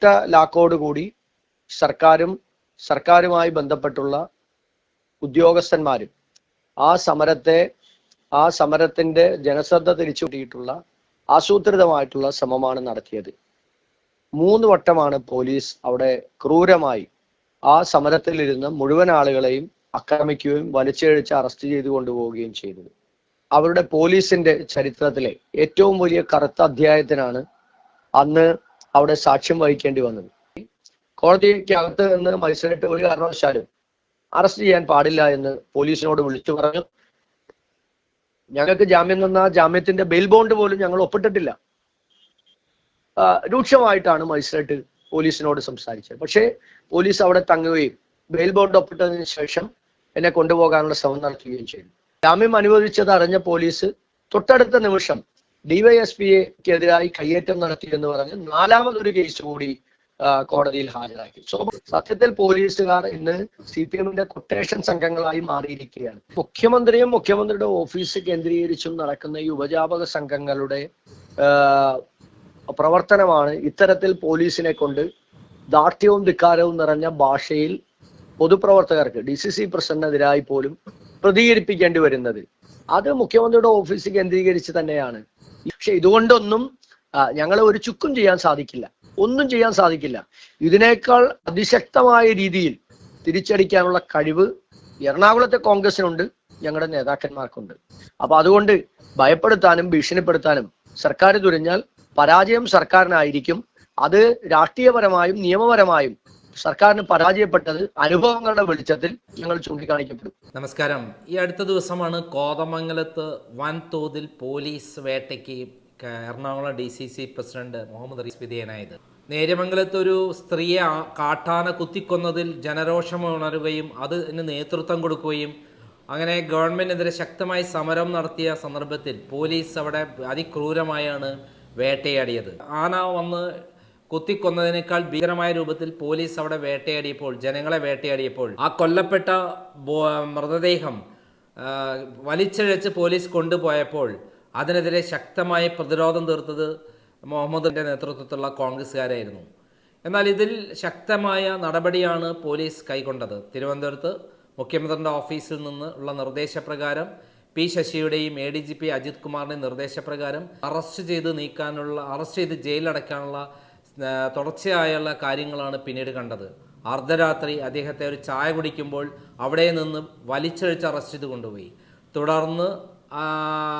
ഒറ്റ ലാക്കോടുകൂടി സർക്കാരുമായി ബന്ധപ്പെട്ടുള്ള ഉദ്യോഗസ്ഥന്മാരും ആ സമരത്തിന്റെ ജനശ്രദ്ധ തിരിച്ചുവിട്ടിട്ടുള്ള ആസൂത്രിതമായിട്ടുള്ള ശ്രമമാണ് നടത്തിയത്. 3 വട്ടമാണ് പോലീസ് അവിടെ ക്രൂരമായി ആ സമരത്തിലിരുന്ന മുഴുവൻ ആളുകളെയും ആക്രമിക്കുകയും വലിച്ചിഴച്ച് അറസ്റ്റ് ചെയ്തു കൊണ്ടുപോവുകയും ചെയ്തത്. അവരുടെ പോലീസിന്റെ ചരിത്രത്തിലെ ഏറ്റവും വലിയ കറുത്ത അധ്യായത്തിനാണ് അന്ന് അവിടെ സാക്ഷ്യം വഹിക്കേണ്ടി വന്നത്. കോടതിക്കകത്ത് നിന്ന് മജിസ്ട്രേറ്റ് ഒരു കാരണവശാലും അറസ്റ്റ് ചെയ്യാൻ പാടില്ല എന്ന് പോലീസിനോട് വിളിച്ചു പറഞ്ഞു. ഞങ്ങൾക്ക് ജാമ്യം തന്ന ജാമ്യത്തിന്റെ ബെയിൽ ബോണ്ട് പോലും ഞങ്ങൾ ഒപ്പിട്ടിട്ടില്ല. രൂക്ഷമായിട്ടാണ് മജിസ്ട്രേറ്റ് പോലീസിനോട് സംസാരിച്ചത്. പക്ഷേ പോലീസ് അവിടെ തങ്ങുകയും ബെയിൽ ബോണ്ട് ഒപ്പിട്ടതിന് ശേഷം എന്നെ കൊണ്ടുപോകാനുള്ള ശ്രമം നടത്തുകയും ചെയ്തു. ജാമ്യം അനുവദിച്ചത് അറിഞ്ഞ പോലീസ് തൊട്ടടുത്ത നിമിഷം ഡിവൈഎസ്പിക്കെതിരായി കയ്യേറ്റം നടത്തി എന്ന് പറഞ്ഞ് 4മതൊരു കേസ് കൂടി കോടതിയിൽ ഹാജരാക്കി. സത്യത്തിൽ പോലീസുകാർ ഇന്ന് CPM-ന്റെ കൊട്ടേഷൻ സംഘങ്ങളായി മാറിയിരിക്കുകയാണ്. മുഖ്യമന്ത്രിയും മുഖ്യമന്ത്രിയുടെ ഓഫീസ് കേന്ദ്രീകരിച്ചും നടക്കുന്ന ഈ ഉപജാപക സംഘങ്ങളുടെ പ്രവർത്തനമാണ് ഇത്തരത്തിൽ പോലീസിനെ കൊണ്ട് ദാർഢ്യവും ധിക്കാരവും നിറഞ്ഞ ഭാഷയിൽ പൊതുപ്രവർത്തകർക്ക് DCC പ്രസിഡന്റിനെതിരായി പോലും പ്രതികരിപ്പിക്കേണ്ടി വരുന്നത്. അത് മുഖ്യമന്ത്രിയുടെ ഓഫീസ് കേന്ദ്രീകരിച്ച് തന്നെയാണ്. പക്ഷെ ഇതുകൊണ്ടൊന്നും ഞങ്ങളെ ഒരു ചുക്കും ചെയ്യാൻ സാധിക്കില്ല, ഒന്നും ചെയ്യാൻ സാധിക്കില്ല. ഇതിനേക്കാൾ അതിശക്തമായ രീതിയിൽ തിരിച്ചടിക്കാനുള്ള കഴിവ് എറണാകുളത്തെ കോൺഗ്രസിനുണ്ട്, ഞങ്ങളുടെ നേതാക്കന്മാർക്കുണ്ട്. അപ്പൊ അതുകൊണ്ട് ഭയപ്പെടുത്താനും ഭീഷണിപ്പെടുത്താനും സർക്കാർ തുനിഞ്ഞാൽ പരാജയം സർക്കാരിനായിരിക്കും. അത് രാഷ്ട്രീയപരമായും നിയമപരമായും സർക്കാരിന് പരാജയപ്പെട്ടത് അനുഭവങ്ങളുടെ വെളിച്ചത്തിൽ ഞങ്ങൾ ചൂണ്ടിക്കാണിക്കപ്പെടും. നമസ്കാരം. ഈ അടുത്ത ദിവസമാണ് കോതമംഗലത്ത് വൻതോതിൽ പോലീസ് വേട്ടയ്ക്ക് എറണാകുളം DCC പ്രസിഡന്റ് മുഹമ്മദ് റിയാസ് വിധേയനായത്. നേര്യമംഗലത്ത് ഒരു സ്ത്രീയെ കാട്ടാന കുത്തിക്കൊന്നതിൽ ജനരോഷം ഉണരുകയും അതിന് നേതൃത്വം കൊടുക്കുകയും അങ്ങനെ ഗവൺമെന്റിനെതിരെ ശക്തമായി സമരം നടത്തിയ സന്ദർഭത്തിൽ പോലീസ് അവിടെ അതിക്രൂരമായാണ് വേട്ടയാടിയത്. ആന വന്ന് കുത്തിക്കൊന്നതിനേക്കാൾ ഭീകരമായ രൂപത്തിൽ പോലീസ് അവിടെ ജനങ്ങളെ വേട്ടയാടിയപ്പോൾ ആ കൊല്ലപ്പെട്ട മൃതദേഹം വലിച്ചിഴച്ച് പോലീസ് കൊണ്ടുപോയപ്പോൾ അതിനെതിരെ ശക്തമായ പ്രതിരോധം തീർത്തത് മുഹമ്മദിന്റെ നേതൃത്വത്തിലുള്ള കോൺഗ്രസ്സുകാരായിരുന്നു. എന്നാൽ ഇതിൽ ശക്തമായ നടപടിയാണ് പോലീസ് കൈക്കൊണ്ടത്. തിരുവനന്തപുരത്ത് മുഖ്യമന്ത്രിയുടെ ഓഫീസിൽ നിന്ന് ഉള്ള നിർദ്ദേശപ്രകാരം P. ശശിയുടെയും ADGP അജിത് കുമാറിൻ്റെയും നിർദ്ദേശപ്രകാരം അറസ്റ്റ് ചെയ്ത് ജയിലിലടക്കാനുള്ള തുടർച്ചയായുള്ള കാര്യങ്ങളാണ് പിന്നീട് കണ്ടത്. അർദ്ധരാത്രി അദ്ദേഹത്തെ ഒരു ചായ കുടിക്കുമ്പോൾ അവിടെ നിന്ന് വലിച്ചഴിച്ച് അറസ്റ്റ് ചെയ്ത് കൊണ്ടുപോയി. തുടർന്ന്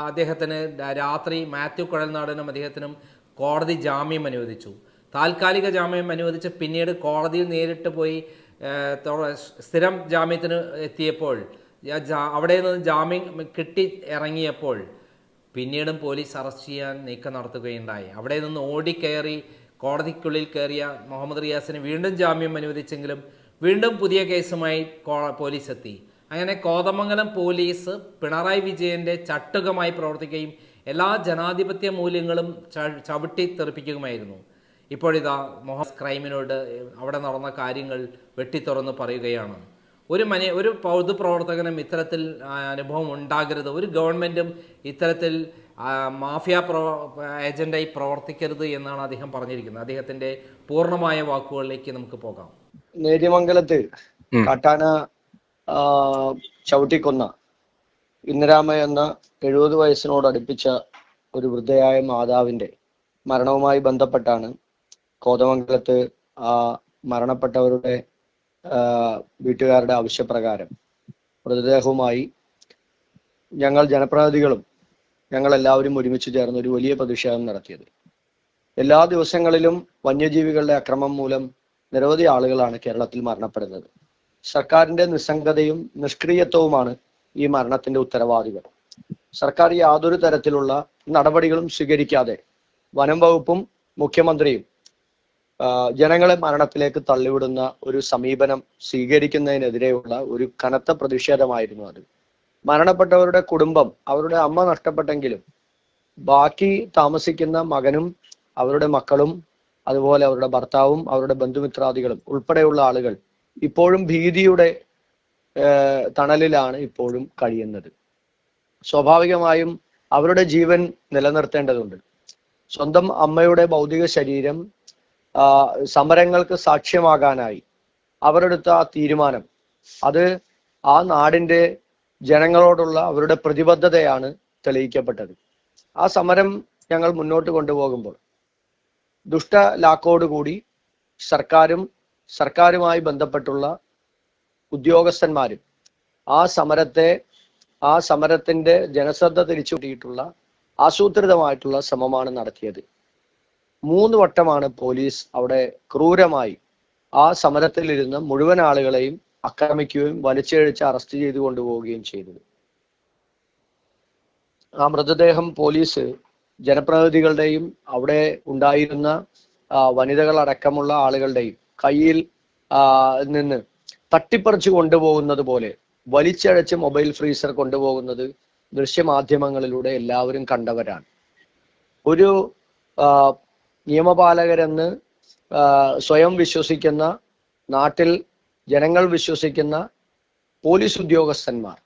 അദ്ദേഹത്തിന് രാത്രി മാത്യു കുഴൽനാടനും അദ്ദേഹത്തിനും കോടതി ജാമ്യം അനുവദിച്ചു. താൽക്കാലിക ജാമ്യം അനുവദിച്ച് പിന്നീട് കോടതിയിൽ നേരിട്ട് പോയി സ്ഥിരം ജാമ്യത്തിന് എത്തിയപ്പോൾ അവിടെ നിന്ന് ജാമ്യം കിട്ടി ഇറങ്ങിയപ്പോൾ പിന്നീടും പോലീസ് അറസ്റ്റ് ചെയ്യാൻ നീക്കം നടത്തുകയുണ്ടായി. അവിടെ നിന്ന് ഓടിക്കയറി കോടതിക്കുള്ളിൽ കയറിയ മുഹമ്മദ് റിയാസിന് വീണ്ടും ജാമ്യം അനുവദിച്ചെങ്കിലും വീണ്ടും പുതിയ കേസുമായി പോലീസ് എത്തി. അങ്ങനെ കോതമംഗലം പോലീസ് പിണറായി വിജയന്റെ ചട്ടുകമായി പ്രവർത്തിക്കുകയും എല്ലാ ജനാധിപത്യ മൂല്യങ്ങളും ചവിട്ടി തെറിപ്പിക്കുകയുമായിരുന്നു. ഇപ്പോഴിതാ മുഹമ്മദ് ക്രൈമിനോട് അവിടെ നടന്ന കാര്യങ്ങൾ വെട്ടിത്തുറന്ന് പറയുകയാണ്. ഒരു പൊതുപ്രവർത്തകനും ഇത്തരത്തിൽ അനുഭവം ഉണ്ടാകരുത്, ഒരു ഗവൺമെൻറ്റും ഇത്തരത്തിൽ മാഫിയ ഏജന്റായി പ്രവർത്തിക്കരുത് എന്നാണ് അദ്ദേഹം പറഞ്ഞിരിക്കുന്നത്. അദ്ദേഹത്തിന്റെ പൂർണ്ണമായ വാക്കുകളിലേക്ക് നമുക്ക് പോകാം. നേര്യമംഗലത്ത് കാട്ടാന ചവിട്ടിക്കൊന്ന ഇന്ദിരാമ എന്ന 70 വയസ്സിനോട് അടുപ്പിച്ച ഒരു വൃദ്ധയായ മാതാവിന്റെ മരണവുമായി ബന്ധപ്പെട്ടാണ് കോതമംഗലത്ത് മരണപ്പെട്ടവരുടെ വീട്ടുകാരുടെ ആവശ്യപ്രകാരം മൃതദേഹവുമായി ഞങ്ങൾ ജനപ്രതിനിധികളും ഞങ്ങളെല്ലാവരും ഒരുമിച്ച് ചേർന്ന് ഒരു വലിയ പ്രതിഷേധം നടത്തിയത്. എല്ലാ ദിവസങ്ങളിലും വന്യജീവികളുടെ അക്രമം മൂലം നിരവധി ആളുകളാണ് കേരളത്തിൽ മരണപ്പെടുന്നത്. സർക്കാരിന്റെ നിസ്സംഗതയും നിഷ്ക്രിയത്വവുമാണ് ഈ മരണത്തിന്റെ ഉത്തരവാദികൾ. സർക്കാർ യാതൊരു തരത്തിലുള്ള നടപടികളും സ്വീകരിക്കാതെ വനം വകുപ്പും മുഖ്യമന്ത്രിയും ജനങ്ങളെ മരണത്തിലേക്ക് തള്ളിവിടുന്ന ഒരു സമീപനം സ്വീകരിക്കുന്നതിനെതിരെയുള്ള ഒരു കനത്ത പ്രതിഷേധമായിരുന്നു അത്. മരണപ്പെട്ടവരുടെ കുടുംബം, അവരുടെ അമ്മ നഷ്ടപ്പെട്ടെങ്കിലും ബാക്കി താമസിക്കുന്ന മകനും അവരുടെ മക്കളും അതുപോലെ അവരുടെ ഭർത്താവും അവരുടെ ബന്ധുമിത്രാദികളും ഉൾപ്പെടെയുള്ള ആളുകൾ ഇപ്പോഴും ഭീതിയുടെ തണലിലാണ് ഇപ്പോഴും കഴിയുന്നത്. സ്വാഭാവികമായും അവരുടെ ജീവൻ നിലനിർത്തേണ്ടതുണ്ട്. സ്വന്തം അമ്മയുടെ ഭൗതിക ശരീരം സമരങ്ങൾക്ക് സാക്ഷ്യമാകാനായി അവരെടുത്ത ആ തീരുമാനം അത് ആ നാടിന്റെ ജനങ്ങളോടുള്ള അവരുടെ പ്രതിബദ്ധതയാണ് തെളിയിക്കപ്പെട്ടത്. ആ സമരം ഞങ്ങൾ മുന്നോട്ട് കൊണ്ടുപോകുമ്പോൾ ദുഷ്ടലാക്കോടുകൂടി സർക്കാരുമായി ബന്ധപ്പെട്ടുള്ള ഉദ്യോഗസ്ഥന്മാരും ആ സമരത്തിന്റെ ജനശ്രദ്ധ തിരിച്ചുവിട്ടിട്ടുള്ള ആസൂത്രിതമായിട്ടുള്ള ശ്രമമാണ് നടത്തിയത്. 3 വട്ടമാണ് പോലീസ് അവിടെ ക്രൂരമായി ആ സമരത്തിലിരുന്ന മുഴുവൻ ആളുകളെയും ആക്രമിക്കുകയും വലിച്ചിഴച്ച് അറസ്റ്റ് ചെയ്തു കൊണ്ടുപോവുകയും ചെയ്തത്. ആ മൃതദേഹം പോലീസ് ജനപ്രതിനിധികളുടെയും അവിടെ ഉണ്ടായിരുന്ന വനിതകളടക്കമുള്ള ആളുകളുടെയും കയ്യിൽ നിന്ന് തട്ടിപ്പറിച്ചു കൊണ്ടുപോകുന്നത് പോലെ വലിച്ചഴച്ച് മൊബൈൽ ഫ്രീസർ കൊണ്ടുപോകുന്നത് ദൃശ്യമാധ്യമങ്ങളിലൂടെ എല്ലാവരും കണ്ടവരാണ്. ഒരു നിയമപാലകരെന്ന് സ്വയം വിശ്വസിക്കുന്ന, നാട്ടിൽ ജനങ്ങൾ വിശ്വസിക്കുന്ന പോലീസ് ഉദ്യോഗസ്ഥന്മാർ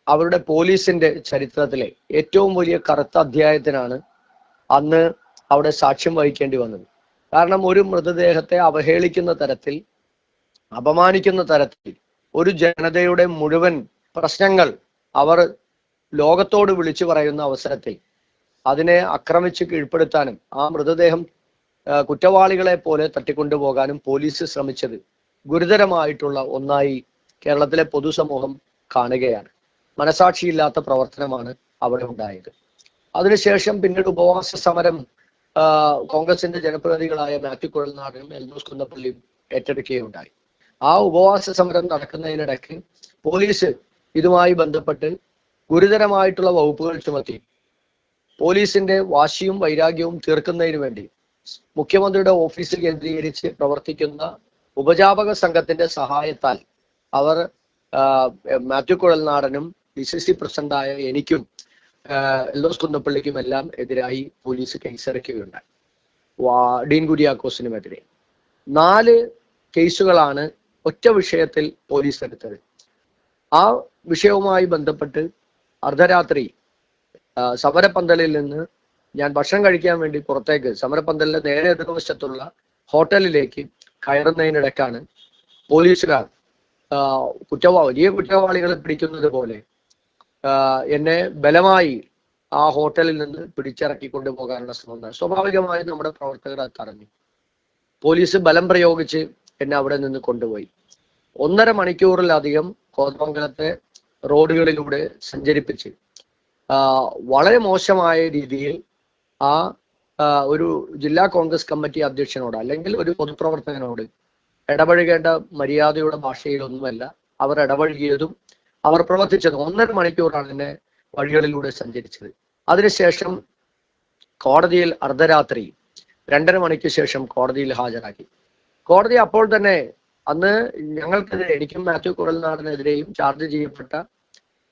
അവരുടെ പോലീസിന്റെ ചരിത്രത്തിലെ ഏറ്റവും വലിയ കറുത്ത അധ്യായത്തിനാണ് അന്ന് അവിടെ സാക്ഷ്യം വഹിക്കേണ്ടി വന്നത്. കാരണം ഒരു മൃതദേഹത്തെ അവഹേളിക്കുന്ന തരത്തിൽ, അപമാനിക്കുന്ന തരത്തിൽ ഒരു ജനതയുടെ മുഴുവൻ പ്രശ്നങ്ങൾ അവർ ലോകത്തോട് വിളിച്ചു പറയുന്ന അവസരത്തിൽ അതിനെ ആക്രമിച്ച് കീഴ്പ്പെടുത്താനും ആ മൃതദേഹം കുറ്റവാളികളെ പോലെ തട്ടിക്കൊണ്ടുപോകാനും പോലീസ് ശ്രമിച്ചത് ഗുരുതരമായിട്ടുള്ള ഒന്നായി കേരളത്തിലെ പൊതുസമൂഹം കാണുകയാണ്. മനസാക്ഷിയില്ലാത്ത പ്രവർത്തനമാണ് അവിടെ ഉണ്ടായത്. അതിനുശേഷം പിന്നീട് ഉപവാസ സമരം കോൺഗ്രസിന്റെ ജനപ്രതിനിധികളായ മാത്യു കുഴൽനാടനും എൽദോസ് കുന്നപ്പള്ളിയും ഏറ്റെടുക്കുകയുണ്ടായി. ആ ഉപവാസ സമരം നടക്കുന്നതിനിടയ്ക്ക് പോലീസ് ഇതുമായി ബന്ധപ്പെട്ട് ഗുരുതരമായിട്ടുള്ള വകുപ്പുകൾ ചുമത്തി പോലീസിന്റെ വാശിയും വൈരാഗ്യവും തീർക്കുന്നതിന് വേണ്ടി മുഖ്യമന്ത്രിയുടെ ഓഫീസ് കേന്ദ്രീകരിച്ച് പ്രവർത്തിക്കുന്ന ഉപജാപക സംഘത്തിന്റെ സഹായത്താൽ അവർ മാത്യു കുഴൽനാടനും DCC പ്രസിഡന്റായ എനിക്കും എൽദോസ് കുന്നപ്പള്ളിക്കും എല്ലാം എതിരായി പോലീസ് കേസിറക്കുകയുണ്ടായി. ഡീൻ കുര്യാക്കോസിനുമെതിരെ 4 കേസുകളാണ് ഒറ്റ വിഷയത്തിൽ പോലീസ് എടുത്തത്. ആ വിഷയവുമായി ബന്ധപ്പെട്ട് അർദ്ധരാത്രി സമരപ്പന്തലിൽ നിന്ന് ഞാൻ ഭക്ഷണം കഴിക്കാൻ വേണ്ടി പുറത്തേക്ക് സമരപ്പന്തലിന്റെ നേരെ എതിർവശത്തുള്ള ഹോട്ടലിലേക്ക് കയറുന്നതിനിടയ്ക്കാണ് പോലീസുകാർ വലിയ കുറ്റവാളികളെ പിടിക്കുന്നത് പോലെ എന്നെ ബലമായി ആ ഹോട്ടലിൽ നിന്ന് പിടിച്ചിറക്കി കൊണ്ടുപോകാനുള്ള ശ്രമം. സ്വാഭാവികമായും നമ്മുടെ പ്രവർത്തകർ അത് തടഞ്ഞു. പോലീസ് ബലം പ്രയോഗിച്ച് എന്നെ അവിടെ നിന്ന് കൊണ്ടുപോയി. 1.5 മണിക്കൂറിലധികം കോതമംഗലത്തെ റോഡുകളിലൂടെ സഞ്ചരിപ്പിച്ച് വളരെ മോശമായ രീതിയിൽ ഒരു ജില്ലാ കോൺഗ്രസ് കമ്മിറ്റി അധ്യക്ഷനോട് അല്ലെങ്കിൽ ഒരു പൊതുപ്രവർത്തകനോട് ഇടപഴകേണ്ട മര്യാദയുടെ ഭാഷയിലൊന്നുമല്ല അവർ ഇടപഴകിയതും അവർ പ്രവർത്തിച്ചതും. 1.5 മണിക്കൂറാണ് എന്നെ വഴികളിലൂടെ സഞ്ചരിച്ചത്. അതിനുശേഷം കോടതിയിൽ അർദ്ധരാത്രി 2:30 മണിക്ക് ശേഷം കോടതിയിൽ ഹാജരാക്കി. കോടതി അപ്പോൾ തന്നെ അന്ന് ഞങ്ങൾക്കെതിരെ, എനിക്കും മാത്യു കുഴൽനാടനെതിരെയും ചാർജ് ചെയ്യപ്പെട്ട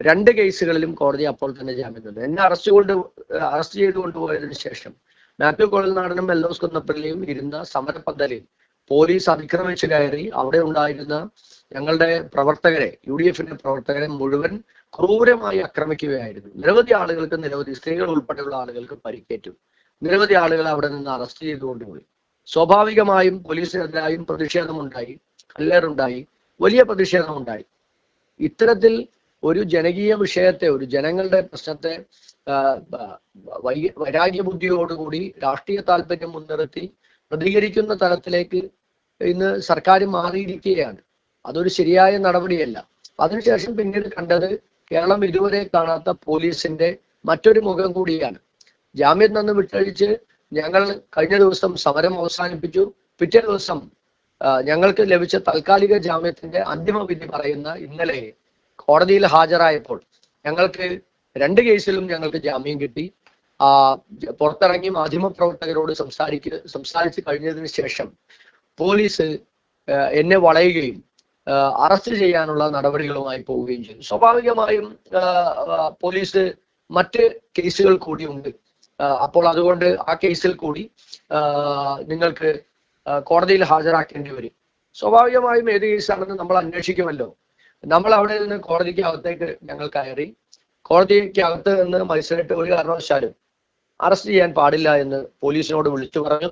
2 കേസുകളിലും കോടതി അപ്പോൾ തന്നെ ജാമ്യം തന്നു. എന്നെ അറസ്റ്റ് ചെയ്തു കൊണ്ടുപോയതിനു ശേഷം മാത്യു കുഴൽനാടനും എൽദോസ് കുന്നപ്പള്ളിയും ഇരുന്ന സമരപ്പന്തലിൽ പോലീസ് അതിക്രമിച്ചു കയറി അവിടെ ഉണ്ടായിരുന്ന ഞങ്ങളുടെ പ്രവർത്തകരെ, UDFന്റെ പ്രവർത്തകരെ മുഴുവൻ ക്രൂരമായി ആക്രമിക്കുകയായിരുന്നു. നിരവധി സ്ത്രീകൾ ഉൾപ്പെടെയുള്ള ആളുകൾക്ക് പരിക്കേറ്റു. നിരവധി ആളുകൾ അവിടെ നിന്ന് അറസ്റ്റ് ചെയ്തുകൊണ്ടുപോയി. സ്വാഭാവികമായും പോലീസിനെതിരായും പ്രതിഷേധമുണ്ടായി, കല്ലേറുണ്ടായി, വലിയ പ്രതിഷേധമുണ്ടായി. ഇത്തരത്തിൽ ഒരു ജനകീയ വിഷയത്തെ, ഒരു ജനങ്ങളുടെ പ്രശ്നത്തെ വൈരാഗ്യ ബുദ്ധിയോടുകൂടി രാഷ്ട്രീയ താല്പര്യം മുൻനിർത്തി പ്രതികരിക്കുന്ന തലത്തിലേക്ക് ഇന്ന് സർക്കാർ മാറിയിരിക്കുകയാണ്. അതൊരു ശരിയായ നടപടിയല്ല. അതിനുശേഷം പിന്നീട് കണ്ടത് കേരളം ഇതുവരെ കാണാത്ത പോലീസിന്റെ മറ്റൊരു മുഖം കൂടിയാണ്. ജാമ്യം തന്ന് വിട്ടഴിച്ച് ഞങ്ങൾ കഴിഞ്ഞ ദിവസം സമരം അവസാനിപ്പിച്ചു. പിറ്റേ ദിവസം ഞങ്ങൾക്ക് ലഭിച്ച താൽക്കാലിക ജാമ്യത്തിന്റെ അന്തിമ വിധി പറയുന്ന ഇന്നലെ കോടതിയിൽ ഹാജരായപ്പോൾ ഞങ്ങൾക്ക് 2 കേസിലും ഞങ്ങൾക്ക് ജാമ്യം കിട്ടി. പുറത്തിറങ്ങി മാധ്യമപ്രവർത്തകരോട് സംസാരിച്ച് കഴിഞ്ഞതിന് ശേഷം പോലീസ് എന്നെ വളയുകയും അറസ്റ്റ് ചെയ്യാനുള്ള നടപടികളുമായി പോവുകയും ചെയ്തു. സ്വാഭാവികമായും പോലീസ് മറ്റ് കേസുകൾ കൂടി ഉണ്ട്. അപ്പോൾ അതുകൊണ്ട് ആ കേസിൽ കൂടി നിങ്ങൾക്ക് കോടതിയിൽ ഹാജരാക്കേണ്ടി വരും. സ്വാഭാവികമായും ഏത് കേസാണെന്ന് നമ്മൾ അന്വേഷിക്കുമല്ലോ. നമ്മൾ അവിടെ നിന്ന് കോടതിക്ക് അകത്തേക്ക് ഞങ്ങൾ കയറി. കോടതിക്ക് അകത്ത് നിന്ന് മജിസ്ട്രേറ്റ് ഒരു കാരണവശാലും അറസ്റ്റ് ചെയ്യാൻ പാടില്ല എന്ന് പോലീസിനോട് വിളിച്ചു പറഞ്ഞു.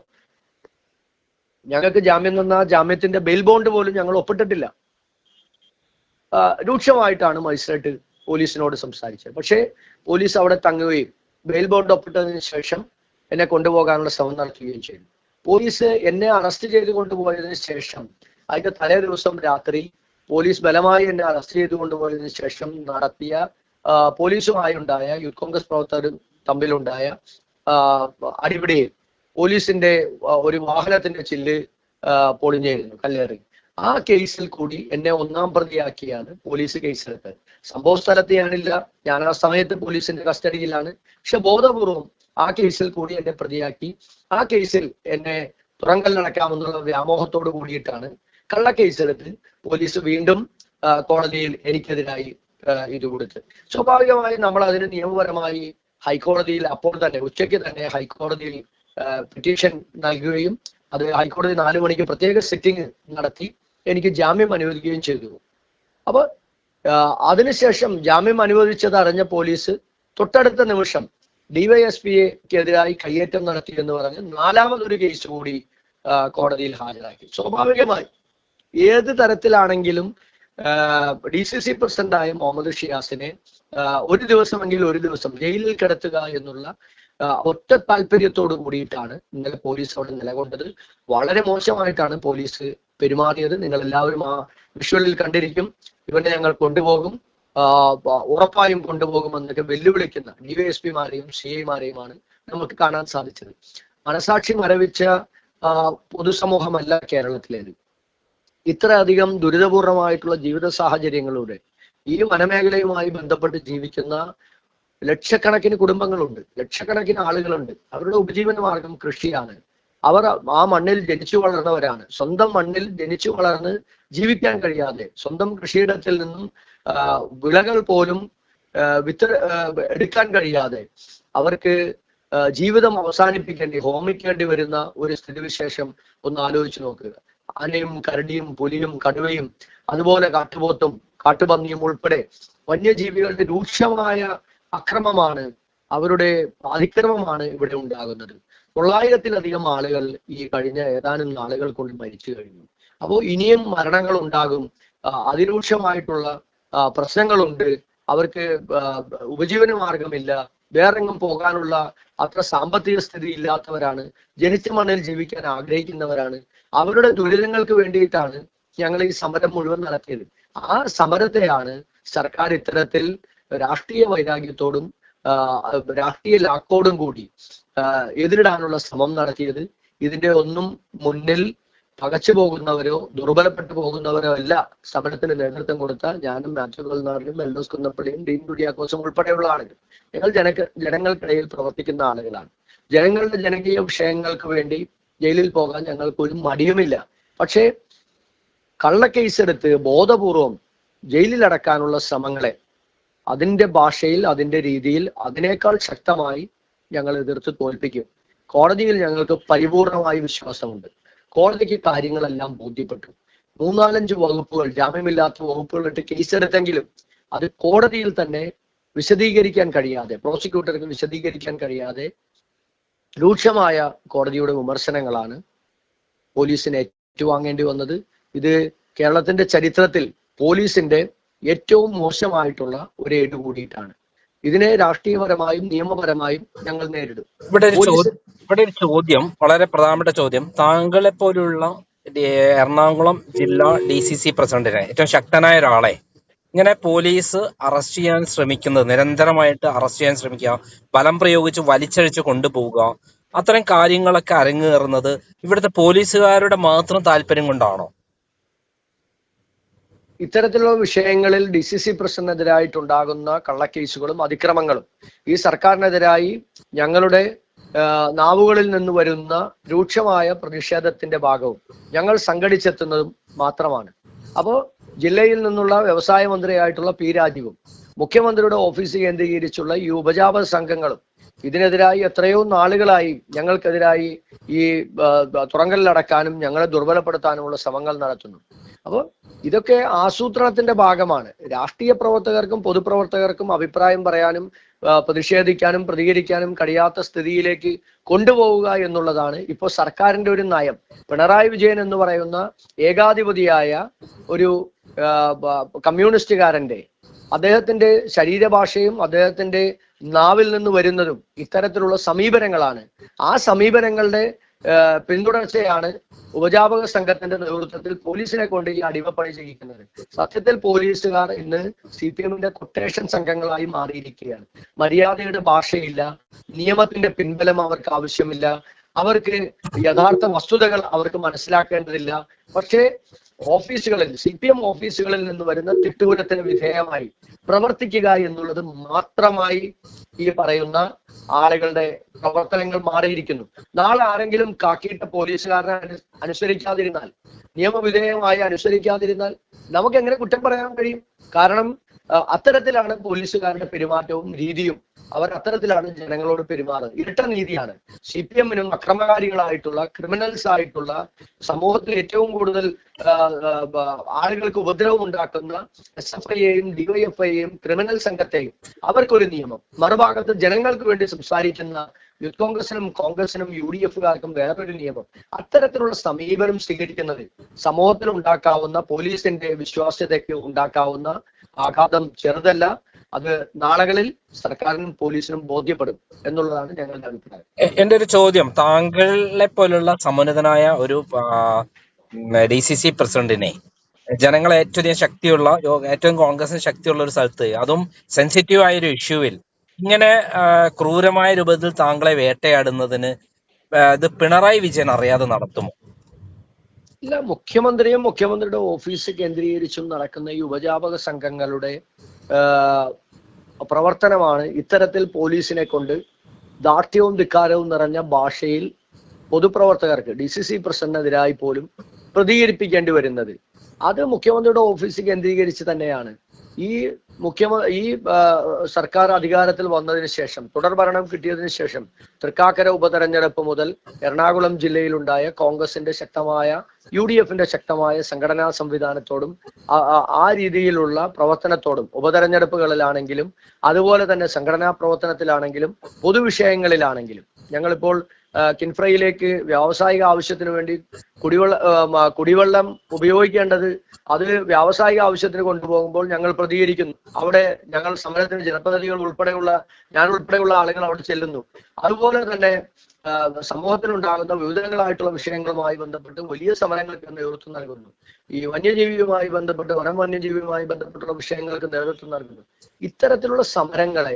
ഞങ്ങൾക്ക് ജാമ്യം തന്ന ജാമ്യത്തിന്റെ ബെയിൽ ബോണ്ട് പോലും ഞങ്ങൾ ഒപ്പിട്ടിട്ടില്ല. രൂക്ഷമായിട്ടാണ് മജിസ്ട്രേറ്റ് പോലീസിനോട് സംസാരിച്ചത്. പക്ഷേ പോലീസ് അവിടെ തങ്ങുകയും ബെയിൽ ബോണ്ട് ഒപ്പിട്ടതിന് ശേഷം എന്നെ കൊണ്ടുപോകാനുള്ള ശ്രമം നടത്തുകയും ചെയ്തു. പോലീസ് എന്നെ അറസ്റ്റ് ചെയ്ത് കൊണ്ടുപോയതിനു ശേഷം അതിന്റെ തലേ ദിവസം രാത്രി പോലീസ് ബലമായി എന്നെ അറസ്റ്റ് ചെയ്ത് കൊണ്ടുപോയതിനു ശേഷം നടത്തിയ പോലീസുമായി ഉണ്ടായ യൂത്ത് കോൺഗ്രസ് പ്രവർത്തകരും തമ്മിലുണ്ടായ അടിപിടിയിൽ പോലീസിന്റെ ഒരു വാഹനത്തിന്റെ ചില്ല് പൊളിഞ്ഞിരുന്നു, കല്ലേറി. ആ കേസിൽ കൂടി എന്നെ ഒന്നാം പ്രതിയാക്കിയാണ് പോലീസ് കേസെടുത്തത്. സംഭവ സ്ഥലത്ത് ഞാനില്ല, ഞാൻ ആ സമയത്ത് പോലീസിന്റെ കസ്റ്റഡിയിലാണ്. പക്ഷെ ബോധപൂർവം ആ കേസിൽ കൂടി എന്നെ പ്രതിയാക്കി. ആ കേസിൽ എന്നെ തുറങ്കലിലടക്കാമെന്നുള്ള വ്യാമോഹത്തോട് കൂടിയിട്ടാണ് കള്ളക്കേസെടുത്ത് പോലീസ് വീണ്ടും കോടതിയിൽ എനിക്കെതിരായി ഇത് കൊടുത്ത്. സ്വാഭാവികമായി നമ്മൾ അതിന് നിയമപരമായി ഹൈക്കോടതിയിൽ അപ്പോൾ തന്നെ ഉച്ചയ്ക്ക് തന്നെ ഹൈക്കോടതിയിൽ പെറ്റീഷൻ നൽകുകയും അത് ഹൈക്കോടതി 4 മണിക്ക് പ്രത്യേക സിറ്റിംഗ് നടത്തി എനിക്ക് ജാമ്യം അനുവദിക്കുകയും ചെയ്തു. അപ്പൊ അതിനുശേഷം ജാമ്യം അനുവദിച്ചത് അറിഞ്ഞ പോലീസ് തൊട്ടടുത്ത നിമിഷം ഡിവൈഎസ്പിക്കെതിരായി കയ്യേറ്റം നടത്തി എന്ന് പറഞ്ഞ് 4മതൊരു കേസ് കൂടി കോടതിയിൽ ഹാജരാക്കി. സ്വാഭാവികമായി ഏത് തരത്തിലാണെങ്കിലും DCC പ്രസിഡന്റായ മുഹമ്മദ് ഷിയാസിനെ ഒരു ദിവസം ജയിലിൽ കിടത്തുക എന്നുള്ള ഒറ്റ താല്പര്യത്തോട് കൂടിയിട്ടാണ് ഇന്നലെ പോലീസ് അവിടെ നിലകൊണ്ടത്. വളരെ മോശമായിട്ടാണ് പോലീസ് പെരുമാറിയത്. നിങ്ങൾ എല്ലാവരും ആ വിഷ്വലിൽ കണ്ടിരിക്കും. ഇവനെ ഞങ്ങൾ കൊണ്ടുപോകും, ഉറപ്പായും കൊണ്ടുപോകുമെന്നൊക്കെ വെല്ലുവിളിക്കുന്ന ഡിവൈഎസ്പിമാരെയും CIമാരെയുമാണ് നമുക്ക് കാണാൻ സാധിച്ചത്. മനസാക്ഷി മരവിച്ച പൊതുസമൂഹമല്ല കേരളത്തിലേത്. ഇത്രയധികം ദുരിതപൂർണമായിട്ടുള്ള ജീവിത സാഹചര്യങ്ങളിലൂടെ ഈ വനമേഖലയുമായി ബന്ധപ്പെട്ട് ജീവിക്കുന്ന ലക്ഷക്കണക്കിന് കുടുംബങ്ങളുണ്ട്, ലക്ഷക്കണക്കിന് ആളുകളുണ്ട്. അവരുടെ ഉപജീവന മാർഗം കൃഷിയാണ്. അവർ ആ മണ്ണിൽ ജനിച്ചു വളർന്നവരാണ്. സ്വന്തം മണ്ണിൽ ജനിച്ചു വളർന്ന് ജീവിക്കാൻ കഴിയാതെ സ്വന്തം കൃഷിയിടത്തിൽ നിന്നും വിളകൾ പോലും എടുക്കാൻ കഴിയാതെ അവർക്ക് ജീവിതം ഹോമിക്കേണ്ടി വരുന്ന ഒരു സ്ഥിതിവിശേഷം ഒന്ന് ആലോചിച്ച് നോക്കുക. ആനയും കരടിയും പുലിയും കടുവയും അതുപോലെ കാട്ടുപോത്തും കാട്ടുപന്നിയും ഉൾപ്പെടെ വന്യജീവികളുടെ രൂക്ഷമായ അക്രമമാണ്, അവരുടെ അതിക്രമമാണ് ഇവിടെ ഉണ്ടാകുന്നത്. 900-ലധികം ആളുകൾ ഈ കഴിഞ്ഞ ഏതാനും നാളുകൾ കൊണ്ട് മരിച്ചു കഴിഞ്ഞു. അപ്പോൾ ഇനിയും മരണങ്ങൾ ഉണ്ടാകും. അതിരൂക്ഷമായിട്ടുള്ള പ്രശ്നങ്ങളുണ്ട്. അവർക്ക് ഉപജീവന മാർഗമില്ല, വേറെങ്ങും പോകാനുള്ള അത്ര സാമ്പത്തിക സ്ഥിതി ഇല്ലാത്തവരാണ്, ജനിച്ച മണ്ണിൽ ജീവിക്കാൻ ആഗ്രഹിക്കുന്നവരാണ്. അവരുടെ ദുരിതങ്ങൾക്ക് വേണ്ടിയിട്ടാണ് ഞങ്ങൾ ഈ സമരം മുഴുവൻ നടത്തിയത്. ആ സമരത്തെയാണ് സർക്കാർ ഇത്തരത്തിൽ രാഷ്ട്രീയ വൈരാഗ്യത്തോടും രാഷ്ട്രീയ ലാക്കോടും കൂടി എതിരിടാനുള്ള ശ്രമം നടത്തിയത്. ഇതിന്റെ ഒന്നും മുന്നിൽ പകച്ചു പോകുന്നവരോ ദുർബലപ്പെട്ടു പോകുന്നവരോ അല്ല സമരത്തിന് നേതൃത്വം കൊടുത്ത ഞാനും മാത്യു കൽനാടനും എൽദോസ് കുന്നപ്പള്ളിയും ഡീൻ കുര്യാക്കോസും ഉൾപ്പെടെയുള്ള ആളുകൾ. ഞങ്ങൾ ജനങ്ങൾക്കിടയിൽ പ്രവർത്തിക്കുന്ന ആളുകളാണ്. ജനങ്ങളുടെ ജനകീയ വിഷയങ്ങൾക്ക് വേണ്ടി ജയിലിൽ പോകാൻ ഞങ്ങൾക്കൊരു മടിയുമില്ല. പക്ഷേ കള്ളക്കേസെടുത്ത് ബോധപൂർവം ജയിലിലടക്കാനുള്ള ശ്രമങ്ങളെ അതിന്റെ ഭാഷയിൽ, അതിന്റെ രീതിയിൽ, അതിനേക്കാൾ ശക്തമായി ഞങ്ങൾ എതിർത്ത് തോൽപ്പിക്കും. കോടതിയിൽ ഞങ്ങൾക്ക് പരിപൂർണമായി വിശ്വാസമുണ്ട്. കോടതിക്ക് കാര്യങ്ങളെല്ലാം ബോധ്യപ്പെട്ടു. 3-4 വകുപ്പുകൾ, ജാമ്യമില്ലാത്ത വകുപ്പുകൾ ഇട്ട് കേസെടുത്തെങ്കിലും അത് കോടതിയിൽ തന്നെ വിശദീകരിക്കാൻ കഴിയാതെ, പ്രോസിക്യൂട്ടർക്ക് വിശദീകരിക്കാൻ കഴിയാതെ രൂക്ഷമായ കോടതിയുടെ വിമർശനങ്ങളാണ് പോലീസിന് ഏറ്റുവാങ്ങേണ്ടി വന്നത്. ഇത് കേരളത്തിന്റെ ചരിത്രത്തിൽ പോലീസിന്റെ ഏറ്റവും മോശമായിട്ടുള്ള ഒരു ഏട് കൂടിയിട്ടാണ്. ഇതിനെ രാഷ്ട്രീയപരമായും നിയമപരമായും ഞങ്ങൾ നേരിടും. ഇവിടെ ഒരു ചോദ്യം, വളരെ പ്രധാനപ്പെട്ട ചോദ്യം. താങ്കളെ പോലുള്ള എറണാകുളം ജില്ലാ DCC പ്രസിഡന്റിനെ, ഏറ്റവും ശക്തനായ ഒരാളെ ഇങ്ങനെ പോലീസ് അറസ്റ്റ് ചെയ്യാൻ ശ്രമിക്കുന്നത്, നിരന്തരമായിട്ട് അറസ്റ്റ് ചെയ്യാൻ ശ്രമിക്കുക, ബലം പ്രയോഗിച്ച് വലിച്ചഴിച്ച് കൊണ്ടുപോവുക, അത്തരം കാര്യങ്ങളൊക്കെ അരങ്ങേറുന്നത് ഇവിടുത്തെ പോലീസുകാരുടെ മാത്രം താല്പര്യം കൊണ്ടാണോ? ഇത്തരത്തിലുള്ള വിഷയങ്ങളിൽ DCC പ്രസിഡന്റിനെതിരായിട്ടുണ്ടാകുന്ന കള്ളക്കേസുകളും അതിക്രമങ്ങളും ഈ സർക്കാരിനെതിരായി ഞങ്ങളുടെ നാവുകളിൽ നിന്ന് വരുന്ന രൂക്ഷമായ പ്രതിഷേധത്തിന്റെ ഭാഗവും ഞങ്ങൾ സംഘടിച്ചെത്തുന്നതും മാത്രമാണ്. അപ്പോൾ ജില്ലയിൽ നിന്നുള്ള വ്യവസായ മന്ത്രിയായിട്ടുള്ള P രാജീവും മുഖ്യമന്ത്രിയുടെ ഓഫീസ് കേന്ദ്രീകരിച്ചുള്ള ഈ ഉപജാപക സംഘങ്ങളും ഇതിനെതിരായി എത്രയോ നാളുകളായി ഞങ്ങൾക്കെതിരായി ഈ തുറങ്കലിലടക്കാനും ഞങ്ങളെ ദുർബലപ്പെടുത്താനുമുള്ള ശ്രമങ്ങൾ നടത്തുന്നു. അപ്പോൾ ഇതൊക്കെ ആസൂത്രണത്തിന്റെ ഭാഗമാണ്. രാഷ്ട്രീയ പ്രവർത്തകർക്കും പൊതുപ്രവർത്തകർക്കും അഭിപ്രായം പറയാനും പ്രതിഷേധിക്കാനും പ്രതികരിക്കാനും കഴിയാത്ത സ്ഥിതിയിലേക്ക് കൊണ്ടുപോവുക എന്നുള്ളതാണ് ഇപ്പോൾ സർക്കാരിന്റെ ഒരു നയം. പിണറായി വിജയൻ എന്ന് പറയുന്ന ഏകാധിപതിയായ ഒരു കമ്മ്യൂണിസ്റ്റുകാരന്റെ അദ്ദേഹത്തിന്റെ ശരീരഭാഷയും അദ്ദേഹത്തിന്റെ നാവിൽ നിന്ന് വരുന്നതും ഇത്തരത്തിലുള്ള സമീപനങ്ങളാണ്. ആ സമീപനങ്ങളുടെ പിന്തുടർച്ചയാണ് ഉപജാപക സംഘത്തിന്റെ നേതൃത്വത്തിൽ പോലീസിനെ കൊണ്ട് ഈ അടിമപ്പണി ചെയ്യിക്കുന്നത്. സത്യത്തിൽ പോലീസുകാർ ഇന്ന് CPM-ന്റെ കൊട്ടേഷൻ സംഘങ്ങളായി മാറിയിരിക്കുകയാണ്. മര്യാദയുടെ ഭാഷയില്ല, നിയമത്തിന്റെ പിൻബലം അവർക്ക് ആവശ്യമില്ല, അവർക്ക് യഥാർത്ഥ വസ്തുതകൾ അവർക്ക് മനസ്സിലാക്കേണ്ടതില്ല. പക്ഷേ ഓഫീസുകളിൽ CPM ഓഫീസുകളിൽ നിന്ന് വരുന്ന തിട്ടൂരത്തിന് വിധേയമായി പ്രവർത്തിക്കുക എന്നുള്ളത് മാത്രമായി ഈ പറയുന്ന ആളുകളുടെ പ്രവർത്തനങ്ങൾ മാറിയിരിക്കുന്നു. നാളെ ആരെങ്കിലും കാക്കിയിട്ട പോലീസുകാരനെ അനുസരിക്കാതിരുന്നാൽ, നിയമവിധേയമായി അനുസരിക്കാതിരുന്നാൽ നമുക്ക് എങ്ങനെ കുറ്റം പറയാൻ കഴിയും? കാരണം അത്തരത്തിലാണ് പോലീസുകാരുടെ പെരുമാറ്റവും രീതിയും. അവർ അത്തരത്തിലാണ് ജനങ്ങളോട് പെരുമാറുന്നത്. ഇരട്ട നീതിയാണ്. CPM-നും അക്രമകാരികളായിട്ടുള്ള ക്രിമിനൽസ് ആയിട്ടുള്ള സമൂഹത്തിൽ ഏറ്റവും കൂടുതൽ ആളുകൾക്ക് ഉപദ്രവം ഉണ്ടാക്കുന്ന SFI-യെയും DYFI-യെയും ക്രിമിനൽ സംഘത്തെയും അവർക്കൊരു നിയമം, മറുഭാഗത്ത് ജനങ്ങൾക്ക് വേണ്ടി സംസാരിക്കുന്ന യൂത്ത് കോൺഗ്രസിനും കോൺഗ്രസിനും UDF-കാർക്കും വേറൊരു നിയമം. അത്തരത്തിലുള്ള സമീപനം സ്വീകരിക്കുന്നത് സമൂഹത്തിൽ ഉണ്ടാക്കാവുന്ന പോലീസിന്റെ വിശ്വാസ്യതയ്ക്ക് ഉണ്ടാക്കാവുന്ന ആഘാതം ചെറുതല്ല. അത് നാളുകളിൽ സർക്കാരിനും പോലീസിനും ബോധ്യപ്പെടും എന്നുള്ളതാണ് ഞങ്ങളുടെ അഭിപ്രായം. എന്റെ ഒരു ചോദ്യം, താങ്കളെ പോലുള്ള സമുന്നതനായ ഒരു DCC പ്രസിഡന്റിനെ ജനങ്ങൾ ഏറ്റവും ശക്തിയുള്ള, ഏറ്റവും കോൺഗ്രസിന് ശക്തിയുള്ള ഒരു സ്ഥലത്ത്, അതും സെൻസിറ്റീവ് ആയ ഒരു ഇഷ്യൂവിൽ ഇങ്ങനെ ക്രൂരമായ രൂപത്തിൽ താങ്കളെ വേട്ടയാടുന്നതിന് ഇത് പിണറായി വിജയൻ അറിയാതെ നടത്തുമോ? ഇല്ല, മുഖ്യമന്ത്രിയും മുഖ്യമന്ത്രിയുടെ ഓഫീസ് കേന്ദ്രീകരിച്ചും നടക്കുന്ന ഈ ഉപജാപക സംഘങ്ങളുടെ പ്രവർത്തനമാണ് ഇത്തരത്തിൽ പോലീസിനെ കൊണ്ട് ദാർഢ്യവും ധിക്കാരവും നിറഞ്ഞ ഭാഷയിൽ പൊതുപ്രവർത്തകർക്ക് DCC പ്രസിഡന്റിനെതിരായി പോലും പ്രതികരിപ്പിക്കേണ്ടി വരുന്നത്. അത് മുഖ്യമന്ത്രിയുടെ ഓഫീസ് കേന്ദ്രീകരിച്ച് തന്നെയാണ്. ഈ സർക്കാർ അധികാരത്തിൽ വന്നതിന് ശേഷം, തുടർ ഭരണം കിട്ടിയതിനു ശേഷം, തൃക്കാക്കര ഉപതെരഞ്ഞെടുപ്പ് മുതൽ എറണാകുളം ജില്ലയിലുണ്ടായ കോൺഗ്രസിന്റെ ശക്തമായ, UDF-ന്റെ ശക്തമായ സംഘടനാ സംവിധാനത്തോടും ആ രീതിയിലുള്ള പ്രവർത്തനത്തോടും ഉപതെരഞ്ഞെടുപ്പുകളിലാണെങ്കിലും അതുപോലെ തന്നെ സംഘടനാ പ്രവർത്തനത്തിലാണെങ്കിലും പൊതുവിഷയങ്ങളിലാണെങ്കിലും, ഞങ്ങളിപ്പോൾ കിൻഫ്രയിലേക്ക് വ്യാവസായിക ആവശ്യത്തിന് വേണ്ടി കുടിവെള്ളം ഉപയോഗിക്കേണ്ടത് അത് വ്യാവസായിക ആവശ്യത്തിന് കൊണ്ടുപോകുമ്പോൾ ഞങ്ങൾ പ്രതികരിക്കുന്നു. അവിടെ ഞങ്ങൾ സമരത്തിന് ജനപ്രതിനിധികൾ ഞാൻ ഉൾപ്പെടെയുള്ള ആളുകൾ അവിടെ ചെല്ലുന്നു. അതുപോലെ തന്നെ സമൂഹത്തിലുണ്ടാകുന്ന വിവിധങ്ങളായിട്ടുള്ള വിഷയങ്ങളുമായി ബന്ധപ്പെട്ട് വലിയ സമരങ്ങൾക്ക് നേതൃത്വം നൽകുന്നു. ഈ വന്യജീവിയുമായി ബന്ധപ്പെട്ട്, വന്യജീവിയുമായി ബന്ധപ്പെട്ടുള്ള വിഷയങ്ങൾക്ക് നേതൃത്വം നൽകുന്നു. ഇത്തരത്തിലുള്ള സമരങ്ങളെ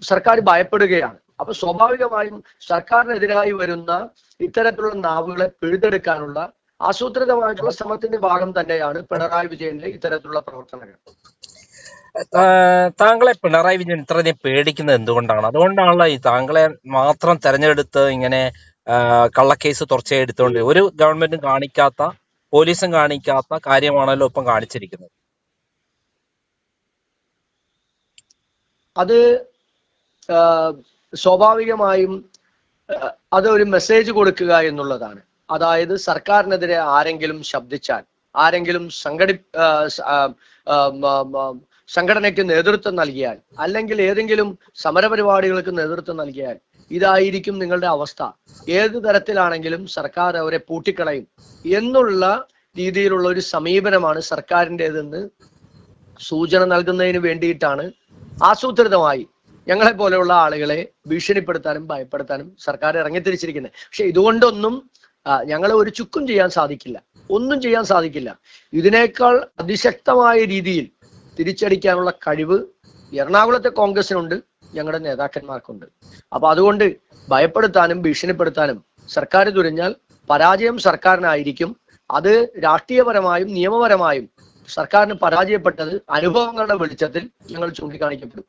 സർക്കാർ ഭയപ്പെടുകയാണ്. അപ്പൊ സ്വാഭാവികമായും സർക്കാരിനെതിരായി വരുന്ന ഇത്തരത്തിലുള്ള നാവുകളെ പിഴുതെടുക്കാനുള്ള ആസൂത്രിതമായിട്ടുള്ള ശ്രമത്തിന്റെ ഭാഗം തന്നെയാണ് പിണറായി വിജയന്റെ ഇത്തരത്തിലുള്ള പ്രവർത്തനങ്ങൾ. താങ്കളെ പിണറായി വിജയൻ ഇത്രയധികം പേടിക്കുന്നത് എന്തുകൊണ്ടാണ്? അതുകൊണ്ടാണല്ലോ ഈ താങ്കളെ മാത്രം തെരഞ്ഞെടുത്ത് ഇങ്ങനെ കള്ളക്കേസ് തുടർച്ചയെടുത്തുകൊണ്ട് ഒരു ഗവൺമെന്റും കാണിക്കാത്ത, പോലീസും കാണിക്കാത്ത കാര്യമാണല്ലോ ഇപ്പം കാണിച്ചിരിക്കുന്നത്. അത് സ്വാഭാവികമായും അത് ഒരു മെസ്സേജ് കൊടുക്കുക എന്നുള്ളതാണ്. അതായത് സർക്കാരിനെതിരെ ആരെങ്കിലും ശബ്ദിച്ചാൽ, ആരെങ്കിലും സംഘടനയ്ക്ക് നേതൃത്വം നൽകിയാൽ, അല്ലെങ്കിൽ ഏതെങ്കിലും സമരപരിപാടികൾക്ക് നേതൃത്വം നൽകിയാൽ ഇതായിരിക്കും നിങ്ങളുടെ അവസ്ഥ, ഏത് തരത്തിലാണെങ്കിലും സർക്കാർ അവരെ പൂട്ടിക്കളയും എന്നുള്ള രീതിയിലുള്ള ഒരു സമീപനമാണ് സർക്കാരിൻ്റെതെന്ന് സൂചന നൽകുന്നതിന് വേണ്ടിയിട്ടാണ് ആസൂത്രിതമായി ഞങ്ങളെ പോലെയുള്ള ആളുകളെ ഭീഷണിപ്പെടുത്താനും ഭയപ്പെടുത്താനും സർക്കാർ ഇറങ്ങിത്തിരിച്ചിരിക്കുന്നത്. പക്ഷെ ഇതുകൊണ്ടൊന്നും ഞങ്ങളെ ഒരു ചുക്കും ചെയ്യാൻ സാധിക്കില്ല, ഒന്നും ചെയ്യാൻ സാധിക്കില്ല. ഇതിനേക്കാൾ അതിശക്തമായ രീതിയിൽ തിരിച്ചടിക്കാനുള്ള കഴിവ് എറണാകുളത്തെ കോൺഗ്രസിനുണ്ട്, ഞങ്ങളുടെ നേതാക്കന്മാർക്കുണ്ട്. അപ്പൊ അതുകൊണ്ട് ഭയപ്പെടുത്താനും ഭീഷണിപ്പെടുത്താനും സർക്കാർ തുനിഞ്ഞാൽ പരാജയം സർക്കാരിനായിരിക്കും. അത് രാഷ്ട്രീയപരമായും നിയമപരമായും സർക്കാരിന് പരാജയപ്പെട്ടത് അനുഭവങ്ങളുടെ വെളിച്ചത്തിൽ ഞങ്ങൾ ചൂണ്ടിക്കാണിക്കപ്പെടും.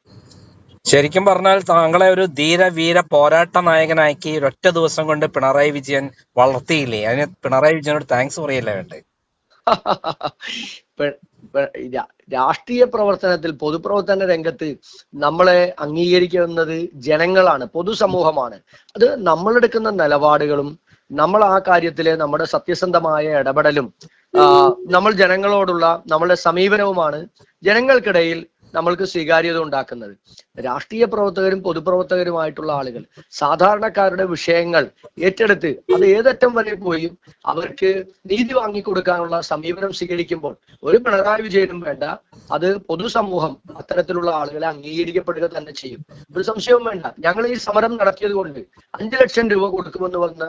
ശരിക്കും പറഞ്ഞാൽ താങ്കളെ ഒരു ധീരവീര പോരാട്ട നായകനാക്കി ഒരൊറ്റ ദിവസം കൊണ്ട് പിണറായി വിജയൻ വളർത്തിയില്ലേ? അതിന് പിണറായി വിജയനോട് താങ്ക്സ് പറയല്ലേ വേണ്ടേ? രാഷ്ട്രീയ പ്രവർത്തനത്തിൽ, പൊതുപ്രവർത്തന രംഗത്ത് നമ്മളെ അംഗീകരിക്കുന്നത് ജനങ്ങളാണ്, പൊതുസമൂഹമാണ്. അത് നമ്മളെടുക്കുന്ന നിലപാടുകളും നമ്മൾ ആ കാര്യത്തിലെ നമ്മുടെ സത്യസന്ധമായ ഇടപെടലും നമ്മൾ ജനങ്ങളോടുള്ള നമ്മളുടെ സമീപനവുമാണ് ജനങ്ങൾക്കിടയിൽ നമ്മൾക്ക് സ്വീകാര്യത ഉണ്ടാക്കുന്നത്. രാഷ്ട്രീയ പ്രവർത്തകരും പൊതുപ്രവർത്തകരുമായിട്ടുള്ള ആളുകൾ സാധാരണക്കാരുടെ വിഷയങ്ങൾ ഏറ്റെടുത്ത് അത് ഏതറ്റം വരെ പോയി അവർക്ക് നീതി വാങ്ങിക്കൊടുക്കാനുള്ള സമീപനം സ്വീകരിക്കുമ്പോൾ ഒരു പിണറായി വിജയനും വേണ്ട, അത് പൊതുസമൂഹം അത്തരത്തിലുള്ള ആളുകളെ അംഗീകരിക്കപ്പെടുക തന്നെ ചെയ്യും. ഒരു സംശയവും വേണ്ട. ഞങ്ങൾ ഈ സമരം നടത്തിയത് കൊണ്ട് 5 ലക്ഷം രൂപ കൊടുക്കുമെന്ന് വന്ന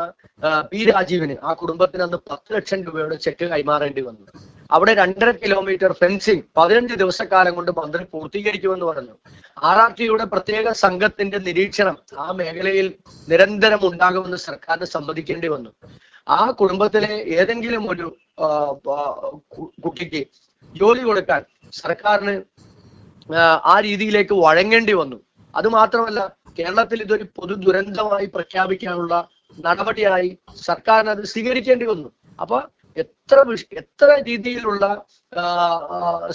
പി രാജീവിന് ആ കുടുംബത്തിന് അന്ന് 10 ലക്ഷം രൂപയുടെ ചെക്ക് കൈമാറേണ്ടി വന്നു. അവിടെ 2.5 കിലോമീറ്റർ ഫെൻസിങ് 15 ദിവസക്കാലം കൊണ്ട് മന്ത്രി പൂർത്തീകരിക്കുമെന്ന് പറഞ്ഞു. RRTയുടെ പ്രത്യേക സംഘത്തിന്റെ നിരീക്ഷണം ആ മേഖലയിൽ നിരന്തരം ഉണ്ടാകുമെന്ന് സർക്കാരിന് സമ്മതിക്കേണ്ടി വന്നു. ആ കുടുംബത്തിലെ ഏതെങ്കിലും ഒരു കുട്ടിക്ക് ജോലി കൊടുക്കാൻ സർക്കാരിന് ആ രീതിയിലേക്ക് വഴങ്ങേണ്ടി വന്നു. അത് മാത്രമല്ല, കേരളത്തിൽ ഇതൊരു പൊതു ദുരന്തമായി പ്രഖ്യാപിക്കാനുള്ള നടപടിയായി സർക്കാരിന് അത് സ്വീകരിക്കേണ്ടി വന്നു. അപ്പൊ എത്ര രീതിയിലുള്ള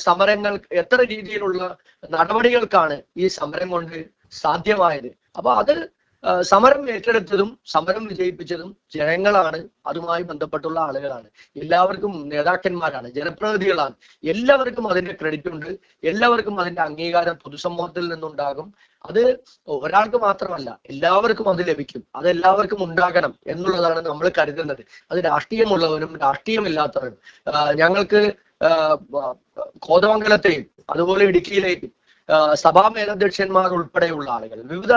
സമരങ്ങൾ, എത്ര രീതിയിലുള്ള നടപടികൾക്കാണ് ഈ സമരം കൊണ്ട് സാധ്യമായത്. അപ്പൊ അത് സമരം ഏറ്റെടുത്തതും സമരം വിജയിപ്പിച്ചതും ജനങ്ങളാണ്, അതുമായി ബന്ധപ്പെട്ടുള്ള ആളുകളാണ്, എല്ലാവർക്കും നേതാക്കന്മാരാണ്, ജനപ്രതിനിധികളാണ്. എല്ലാവർക്കും അതിന്റെ ക്രെഡിറ്റ് ഉണ്ട്, എല്ലാവർക്കും അതിന്റെ അംഗീകാരം പൊതുസമൂഹത്തിൽ നിന്നുണ്ടാകും. അത് ഒരാൾക്ക് മാത്രമല്ല, എല്ലാവർക്കും അത് ലഭിക്കും. അത് എല്ലാവർക്കും ഉണ്ടാകണം എന്നുള്ളതാണ് നമ്മൾ കരുതുന്നത്. അത് രാഷ്ട്രീയമുള്ളവരും രാഷ്ട്രീയമില്ലാത്തവരും. ഞങ്ങൾക്ക് കോതമംഗലത്തെയും അതുപോലെ ഇടുക്കിയിലേക്കും സഭാ മേലധ്യക്ഷന്മാർ ഉൾപ്പെടെയുള്ള ആളുകൾ, വിവിധ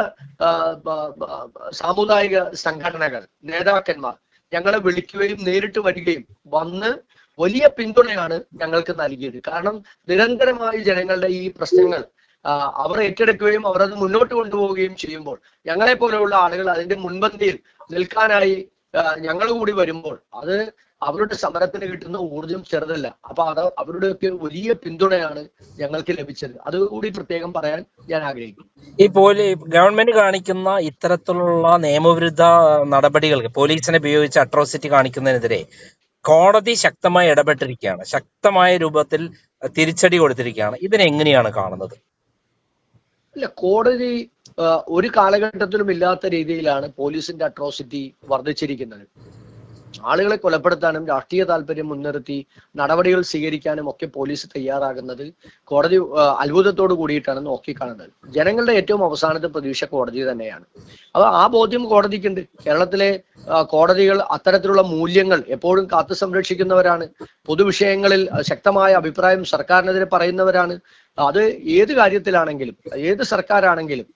സാമുദായിക സംഘടനകൾ, നേതാക്കന്മാർ ഞങ്ങളെ വിളിക്കുകയും നേരിട്ട് വരികയും വന്ന് വലിയ പിന്തുണയാണ് ഞങ്ങൾക്ക് നൽകിയത്. കാരണം നിരന്തരമായി ജനങ്ങളുടെ ഈ പ്രശ്നങ്ങൾ അവർ ഏറ്റെടുക്കുകയും അവർ അത് മുന്നോട്ട് കൊണ്ടുപോവുകയും ചെയ്യുമ്പോൾ ഞങ്ങളെ പോലെയുള്ള ആളുകൾ അതിന്റെ മുൻപന്തിയിൽ നിൽക്കാനായി ഞങ്ങൾ കൂടി വരുമ്പോൾ അത് അവരുടെ സമരത്തിന് കിട്ടുന്ന ഊർജം ചെറുതല്ല. അപ്പൊ അത് അവരുടെയൊക്കെ വലിയ പിന്തുണയാണ് ഞങ്ങൾക്ക് ലഭിച്ചത്. അതുകൂടി പ്രത്യേകം പറയാൻ ഞാൻ ആഗ്രഹിക്കുന്നു. ഈ ഗവൺമെന്റ് കാണിക്കുന്ന ഇത്തരത്തിലുള്ള നിയമവിരുദ്ധ നടപടികൾക്ക്, പോലീസിനെ ഉപയോഗിച്ച് അട്രോസിറ്റി കാണിക്കുന്നതിനെതിരെ കോടതി ശക്തമായി ഇടപെട്ടിരിക്കുകയാണ്, ശക്തമായ രൂപത്തിൽ തിരിച്ചടി കൊടുത്തിരിക്കുകയാണ്. ഇതിനെങ്ങനെയാണ് കാണുന്നത്? ഇല്ല, കോടതി ഒരു കാലഘട്ടത്തിലും ഇല്ലാത്ത രീതിയിലാണ് പോലീസിന്റെ അട്രോസിറ്റി വർദ്ധിച്ചിരിക്കുന്നത്. ആളുകളെ കൊലപ്പെടുത്താനും രാഷ്ട്രീയ താല്പര്യം മുൻനിർത്തി നടപടികൾ സ്വീകരിക്കാനും ഒക്കെ പോലീസ് തയ്യാറാകുന്നത് കോടതി അത്ഭുതത്തോട് കൂടിയിട്ടാണ് നോക്കിക്കാണുന്നത്. ജനങ്ങളുടെ ഏറ്റവും അവസാനത്തെ പ്രതീക്ഷ കോടതി തന്നെയാണ്. അപ്പൊ ആ ബോധ്യം കോടതിക്കുണ്ട്. കേരളത്തിലെ കോടതികൾ അത്തരത്തിലുള്ള മൂല്യങ്ങൾ എപ്പോഴും കാത്തു സംരക്ഷിക്കുന്നവരാണ്. പൊതുവിഷയങ്ങളിൽ ശക്തമായ അഭിപ്രായം സർക്കാരിനെതിരെ പറയുന്നവരാണ്. അത് ഏത് കാര്യത്തിലാണെങ്കിലും, ഏത് സർക്കാരാണെങ്കിലും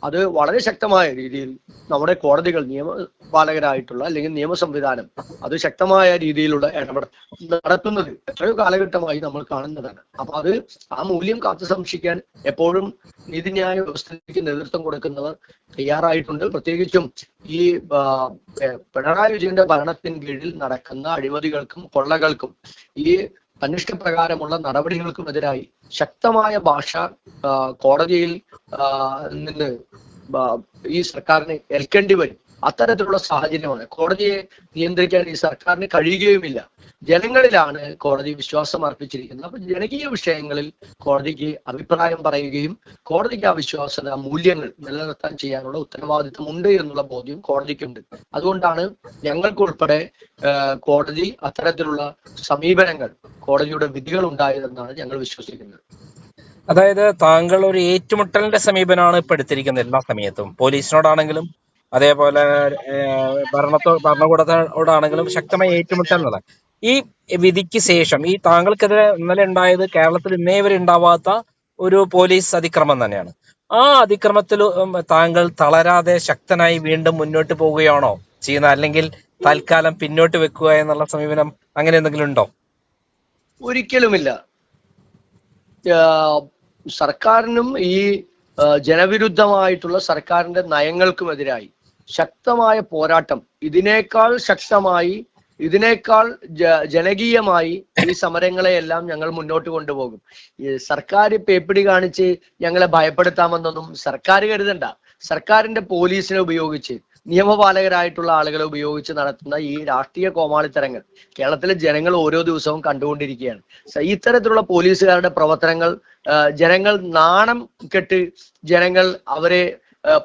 അത് വളരെ ശക്തമായ രീതിയിൽ നമ്മുടെ കോടതികൾ, നിയമപാലകരായിട്ടുള്ള അല്ലെങ്കിൽ നിയമ സംവിധാനം അത് ശക്തമായ രീതിയിലുള്ള ഇടപെടൽ നടത്തുന്നത് എത്രയോ കാലഘട്ടമായി നമ്മൾ കാണുന്നതാണ്. അപ്പൊ അത് ആ മൂല്യം കാത്തു സംരക്ഷിക്കാൻ എപ്പോഴും നീതിന്യായ വ്യവസ്ഥയ്ക്ക് നേതൃത്വം കൊടുക്കുന്നവർ തയ്യാറായിട്ടുണ്ട്. പ്രത്യേകിച്ചും ഈ പിണറായി വിജയന്റെ ഭരണത്തിന് കീഴിൽ നടക്കുന്ന അഴിമതികൾക്കും കൊള്ളകൾക്കും ഈ തന്നിഷ്ടപ്രകാരമുള്ള നടപടികൾക്കുമെതിരായി ശക്തമായ ഭാഷ കോടതിയിൽ നിന്ന് ഈ സർക്കാരിന് ഏൽക്കേണ്ടി വരും. അത്തരത്തിലുള്ള സാഹചര്യമാണ്. കോടതിയെ നിയന്ത്രിക്കാൻ ഈ സർക്കാരിന് കഴിയുകയുമില്ല. ജനങ്ങളിലാണ് കോടതി വിശ്വാസം അർപ്പിച്ചിരിക്കുന്നത്. അപ്പൊ ജനകീയ വിഷയങ്ങളിൽ കോടതിക്ക് അഭിപ്രായം പറയുകയും കോടതിക്ക് ആ വിശ്വാസത മൂല്യങ്ങൾ നിലനിർത്താൻ ചെയ്യാനുള്ള ഉത്തരവാദിത്വം ഉണ്ട് എന്നുള്ള ബോധ്യം കോടതിക്കുണ്ട്. അതുകൊണ്ടാണ് ഞങ്ങൾക്കുൾപ്പെടെ കോടതി അത്തരത്തിലുള്ള സമീപനങ്ങൾ, കോടതിയുടെ വിധികൾ ഉണ്ടായതെന്നാണ് ഞങ്ങൾ വിശ്വസിക്കുന്നത്. അതായത് താങ്കൾ ഒരു ഏറ്റുമുട്ടലിന്റെ സമീപനമാണ് ഇപ്പൊ എടുത്തിരിക്കുന്നത് എല്ലാ സമയത്തും, പോലീസിനോടാണെങ്കിലും അതേപോലെ ഭരണകൂടത്തോടാണെങ്കിലും ശക്തമായ ഏറ്റുമുട്ടൽ. ഈ വിധിക്ക് ശേഷം ഈ താങ്കൾക്കെതിരെ ഇന്നലെ ഉണ്ടായത് കേരളത്തിൽ ഇന്നേ വരെ ഉണ്ടാവാത്ത ഒരു പോലീസ് അതിക്രമം തന്നെയാണ്. ആ അതിക്രമത്തിൽ താങ്കൾ തളരാതെ ശക്തനായി വീണ്ടും മുന്നോട്ട് പോവുകയാണോ ചെയ്യുന്നത്, അല്ലെങ്കിൽ തൽക്കാലം പിന്നോട്ട് വെക്കുക എന്നുള്ള സമീപനം അങ്ങനെ എന്തെങ്കിലും ഉണ്ടോ? ഒരിക്കലുമില്ല. സർക്കാരിനും ഈ ജനവിരുദ്ധമായിട്ടുള്ള സർക്കാരിന്റെ നയങ്ങൾക്കുമെതിരായി ശക്തമായ പോരാട്ടം, ഇതിനേക്കാൾ ശക്തമായി, ഇതിനേക്കാൾ ജനകീയമായി ഈ സമരങ്ങളെയെല്ലാം ഞങ്ങൾ മുന്നോട്ട് കൊണ്ടുപോകും. ഈ സർക്കാർ പേപ്പിടി കാണിച്ച് ഞങ്ങളെ ഭയപ്പെടുത്താമെന്നൊന്നും സർക്കാർ കരുതണ്ട. സർക്കാരിന്റെ പോലീസിനെ ഉപയോഗിച്ച്, നിയമപാലകരായിട്ടുള്ള ആളുകളെ ഉപയോഗിച്ച് നടത്തുന്ന ഈ രാഷ്ട്രീയ കോമാളിത്തരങ്ങൾ കേരളത്തിലെ ജനങ്ങൾ ഓരോ ദിവസവും കണ്ടുകൊണ്ടിരിക്കുകയാണ്. ഇത്തരത്തിലുള്ള പോലീസുകാരുടെ പ്രവർത്തനങ്ങൾ ജനങ്ങൾ നാണം കെട്ട് ജനങ്ങൾ അവരെ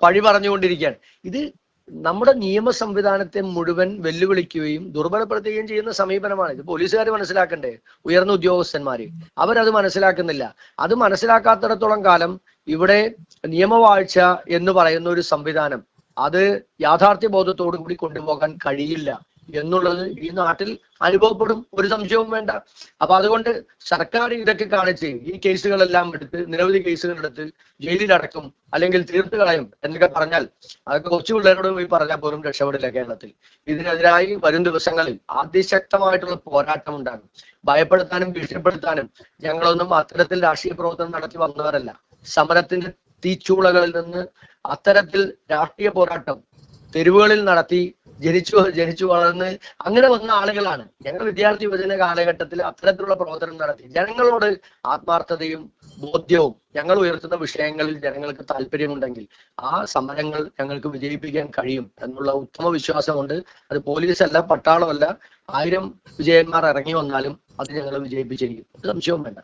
പഴി പറഞ്ഞുകൊണ്ടിരിക്കുകയാണ്. ഇത് നമ്മുടെ നിയമ സംവിധാനത്തെ മുഴുവൻ വെല്ലുവിളിക്കുകയും ദുർബലപ്പെടുത്തുകയും ചെയ്യുന്ന സമീപനമാണ് ഇത്. പോലീസുകാർ മനസ്സിലാക്കണ്ടേ, ഉയർന്ന ഉദ്യോഗസ്ഥന്മാര് അവരത് മനസ്സിലാക്കുന്നില്ല. അത് മനസ്സിലാക്കാത്തിടത്തോളം കാലം ഇവിടെ നിയമവാഴ്ച എന്ന് പറയുന്ന ഒരു സംവിധാനം അത് യാഥാർത്ഥ്യ ബോധത്തോടു കൂടി കൊണ്ടുപോകാൻ കഴിയില്ല എന്നുള്ളത് ഈ നാട്ടിൽ അനുഭവപ്പെടും, ഒരു സംശയവും വേണ്ട. അപ്പൊ അതുകൊണ്ട് സർക്കാർ ഇതൊക്കെ കാണിച്ച് ഈ കേസുകളെല്ലാം എടുത്ത്, നിരവധി കേസുകൾ എടുത്ത് ജയിലിലടക്കും അല്ലെങ്കിൽ തീർത്തു കളയും എന്നൊക്കെ പറഞ്ഞാൽ അതൊക്കെ കൊച്ചു പിള്ളേരോട് പോയി പറഞ്ഞാൽ പോലും രക്ഷപ്പെടില്ല കേരളത്തിൽ. ഇതിനെതിരായി വരും ദിവസങ്ങളിൽ അതിശക്തമായിട്ടുള്ള പോരാട്ടം ഉണ്ടാകും. ഭയപ്പെടുത്താനും ഭീഷണിപ്പെടുത്താനും ഞങ്ങളൊന്നും അത്തരത്തിൽ രാഷ്ട്രീയ പ്രവർത്തനം നടത്തി വന്നവരല്ല. സമരത്തിന്റെ തീച്ചൂളകളിൽ നിന്ന് അത്തരത്തിൽ രാഷ്ട്രീയ പോരാട്ടം തെരുവുകളിൽ നടത്തി ജനിച്ചു വളർന്ന് അങ്ങനെ വന്ന ആളുകളാണ് ഞങ്ങൾ. വിദ്യാർത്ഥി യുവജന കാലഘട്ടത്തിൽ അത്തരത്തിലുള്ള പ്രവർത്തനം നടത്തി ജനങ്ങളോട് ആത്മാർത്ഥതയും ബോധ്യവും ഞങ്ങൾ ഉയർത്തുന്ന വിഷയങ്ങളിൽ ജനങ്ങൾക്ക് താല്പര്യമുണ്ടെങ്കിൽ ആ സമരങ്ങൾ ഞങ്ങൾക്ക് വിജയിപ്പിക്കാൻ കഴിയും എന്നുള്ള ഉത്തമ വിശ്വാസമുണ്ട്. അത് പോലീസല്ല, പട്ടാളമല്ല, 1000 വിജയന്മാർ ഇറങ്ങി വന്നാലും അത് ഞങ്ങൾ വിജയിപ്പിച്ചിരിക്കും, സംശയവും വേണ്ട.